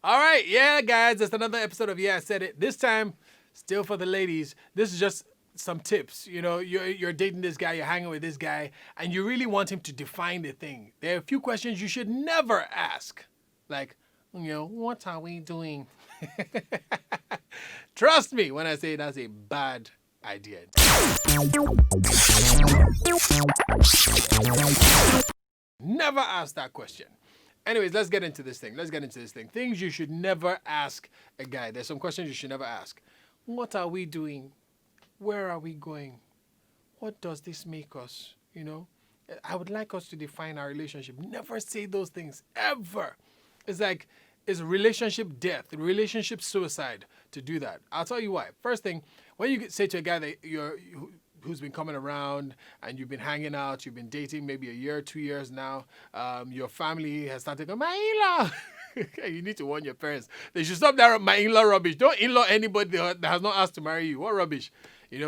All right, yeah, guys, it's another episode of Yeah, I Said It. This time, still for the ladies. This is just some tips. You know, you're dating this guy, you're hanging with this guy, and you really want him to define the thing. There are a few questions you should never ask, like, what are we doing? Trust me when I say that's a bad idea. Never ask that question. Anyways, let's get into this thing. Things you should never ask a guy. There's some questions you should never ask. What are we doing? Where are we going? What does this make us? I would like us to define our relationship. Never say those things, ever. It's relationship death, relationship suicide to do that. I'll tell you why. First thing, when you say to a guy that who's been coming around and you've been hanging out, you've been dating maybe a year, 2 years now, your family has started going, my in-law. You need to warn your parents. They should stop that my in-law rubbish. Don't in-law anybody that has not asked to marry you. What rubbish?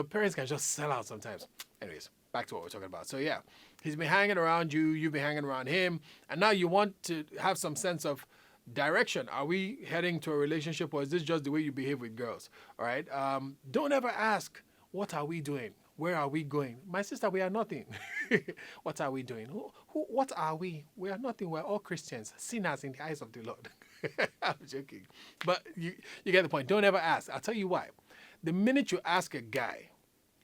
Parents can just sell out sometimes. Anyways, back to what we're talking about. So yeah, he's been hanging around you, you've been hanging around him, and now you want to have some sense of direction. Are we heading to a relationship, or is this just the way you behave with girls? All right. Don't ever ask, what are we doing? Where are we going? My sister, we are nothing. What are we doing? What are we? We are nothing. We're all Christians, sinners in the eyes of the Lord. I'm joking. But you get the point. Don't ever ask. I'll tell you why. The minute you ask a guy,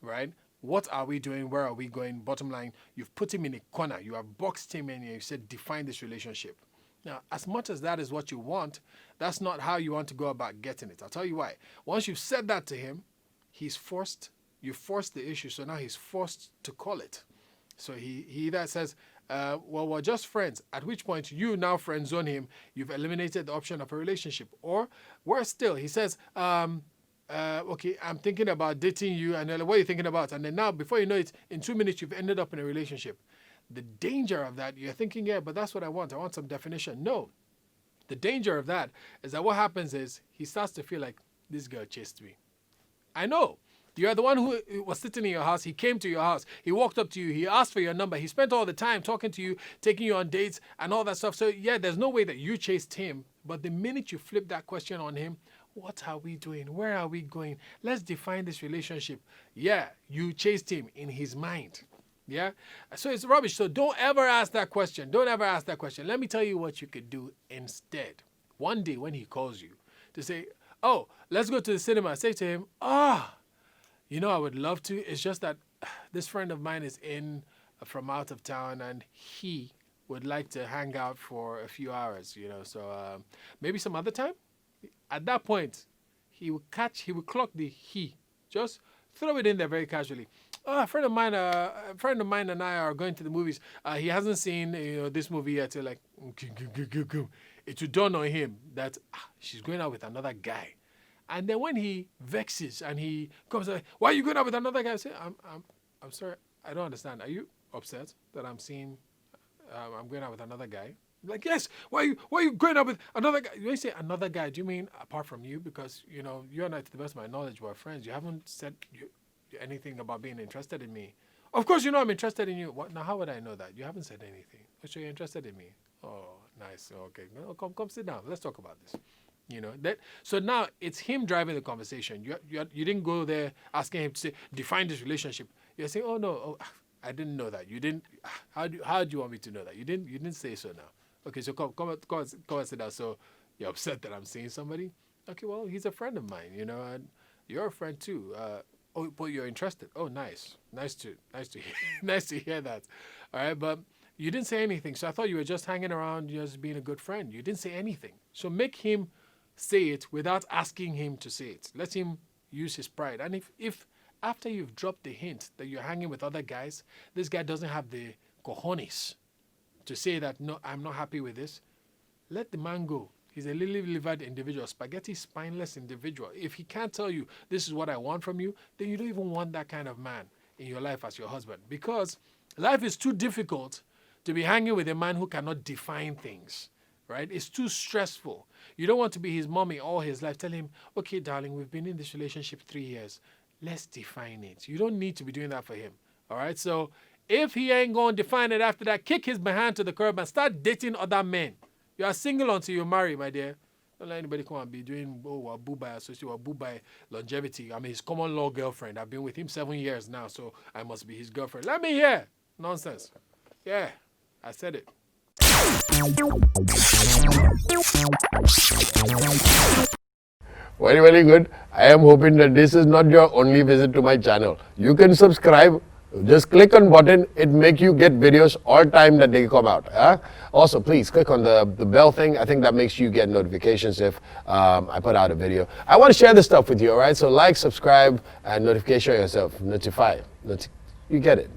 right, what are we doing? Where are we going? Bottom line, you've put him in a corner. You have boxed him in and you said, define this relationship. Now, as much as that is what you want, that's not how you want to go about getting it. I'll tell you why. Once you've said that to him, you forced the issue, so now he's forced to call it. So he either says, well, we're just friends, at which point you now friend zone him, you've eliminated the option of a relationship. Or worse still, he says, okay, I'm thinking about dating you, and what are you thinking about? And then now, before you know it, in 2 minutes, you've ended up in a relationship. The danger of that, you're thinking, yeah, but that's what I want some definition. No. The danger of that is that what happens is he starts to feel like, this girl chased me. I know. You're the one who was sitting in your house. He came to your house. He walked up to you. He asked for your number. He spent all the time talking to you, taking you on dates and all that stuff. So yeah, there's no way that you chased him. But the minute you flip that question on him, what are we doing? Where are we going? Let's define this relationship. Yeah, you chased him in his mind. Yeah? So it's rubbish. So don't ever ask that question. Let me tell you what you could do instead. One day when he calls you to say, oh, let's go to the cinema. Say to him, I would love to. It's just that this friend of mine is in from out of town and he would like to hang out for a few hours, so maybe some other time. At that point, he will clock the he. Just throw it in there very casually. Oh, a friend of mine and I are going to the movies. He hasn't seen this movie yet. So like, it will dawn on him that she's going out with another guy. And then when he vexes and he comes like, why are you going out with another guy? I say, I'm sorry, I don't understand. Are you upset that I'm going out with another guy? Like, yes, why are you going out with another guy? When you say another guy, do you mean apart from you? Because, you and I, to the best of my knowledge, we're friends. You haven't said anything about being interested in me. Of course, I'm interested in you. What? Now, how would I know that? You haven't said anything. So you're interested in me. Oh, nice. Okay. No, come sit down. Let's talk about this. So now it's him driving the conversation. You didn't go there asking him to say, define this relationship. You're saying, oh no, I didn't know that. You didn't. How do you want me to know that? You didn't say so now. Okay, so come and sit down. So you're upset that I'm seeing somebody? Okay, well, he's a friend of mine, and you're a friend too. But you're interested. Oh, nice to nice to hear that. All right, but you didn't say anything. So I thought you were just hanging around, just being a good friend. You didn't say anything. So make him say it without asking him to say it. Let him use his pride. And if after you've dropped the hint that you're hanging with other guys, this guy doesn't have the cojones to say that, no, I'm not happy with this, let the man go. He's a lily-livered individual, spaghetti spineless individual. If he can't tell you, this is what I want from you, then you don't even want that kind of man in your life as your husband. Because life is too difficult to be hanging with a man who cannot define things. Right? It's too stressful. You don't want to be his mommy all his life. Tell him, okay, darling, we've been in this relationship 3 years. Let's define it. You don't need to be doing that for him. All right? So if he ain't going to define it after that, kick his behind to the curb and start dating other men. You are single until you marry, my dear. Don't let anybody come and be doing Wabu by associate, Wabu by longevity. I'm his common law girlfriend. I've been with him 7 years now, so I must be his girlfriend. Let me hear. Nonsense. Yeah, I said it. Very, very good. I am hoping that this is not your only visit to my channel. You can subscribe. Just click on button. It make you get videos all time that they come out. Also, please click on the bell thing. I think that makes you get notifications if I put out a video. I want to share this stuff with you, all right? So like, subscribe, and notification yourself. Notify. You get it.